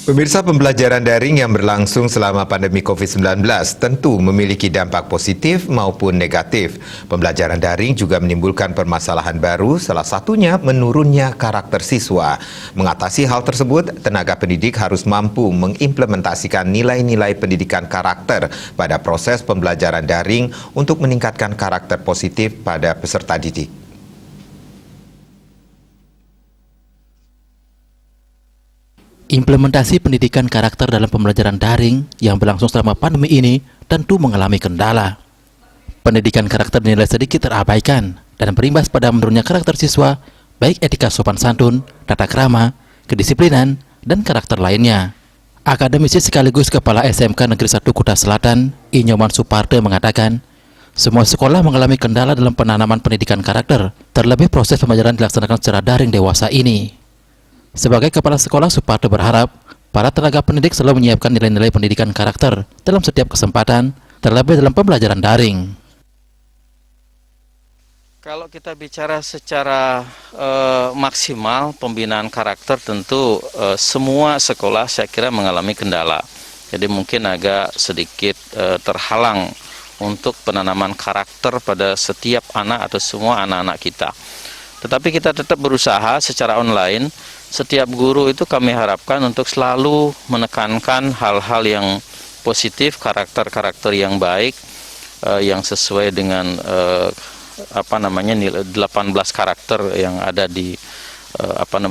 Pemirsa, pembelajaran daring yang berlangsung selama pandemi COVID-19 tentu memiliki dampak positif maupun negatif. Pembelajaran daring juga menimbulkan permasalahan baru, salah satunya menurunnya karakter siswa. Mengatasi hal tersebut, tenaga pendidik harus mampu mengimplementasikan nilai-nilai pendidikan karakter pada proses pembelajaran daring untuk meningkatkan karakter positif pada peserta didik. Implementasi pendidikan karakter dalam pembelajaran daring yang berlangsung selama pandemi ini tentu mengalami kendala. Pendidikan karakter dinilai sedikit terabaikan dan berimbas pada menurunnya karakter siswa, baik etika sopan santun, tata krama, kedisiplinan, dan karakter lainnya. Akademisi sekaligus Kepala SMK Negeri 1 Kuta Selatan, Inyoman Suparte mengatakan, semua sekolah mengalami kendala dalam penanaman pendidikan karakter, terlebih proses pembelajaran dilaksanakan secara daring dewasa ini. Sebagai kepala sekolah, Suparte berharap para tenaga pendidik selalu menyiapkan nilai-nilai pendidikan karakter dalam setiap kesempatan, terlebih dalam pembelajaran daring. Kalau kita bicara secara maksimal pembinaan karakter, tentu semua sekolah saya kira mengalami kendala. Jadi mungkin agak sedikit terhalang untuk penanaman karakter pada setiap anak atau semua anak-anak kita. Tetapi kita tetap berusaha secara online. Setiap guru itu kami harapkan untuk selalu menekankan hal-hal yang positif, karakter-karakter yang baik, yang sesuai dengan 18 karakter yang ada di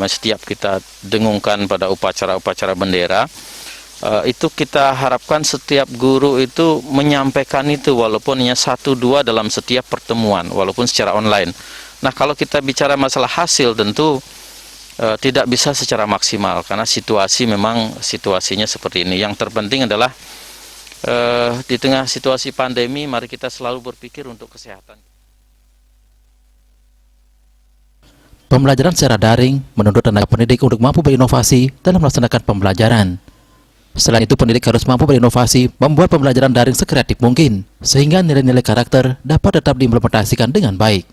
setiap kita dengungkan pada upacara-upacara bendera. Itu kita harapkan setiap guru itu menyampaikan itu walaupun hanya 1-2 dalam setiap pertemuan, walaupun secara online. Nah, kalau kita bicara masalah hasil tentu tidak bisa secara maksimal karena situasinya seperti ini. Yang terpenting adalah di tengah situasi pandemi, mari kita selalu berpikir untuk kesehatan. Pembelajaran secara daring menuntut tenaga pendidik untuk mampu berinovasi dalam melaksanakan pembelajaran. Selain itu, pendidik harus mampu berinovasi membuat pembelajaran daring sekreatif mungkin, sehingga nilai-nilai karakter dapat tetap diimplementasikan dengan baik.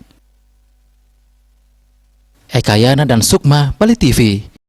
Eka Yana dan Sukma, Bali TV.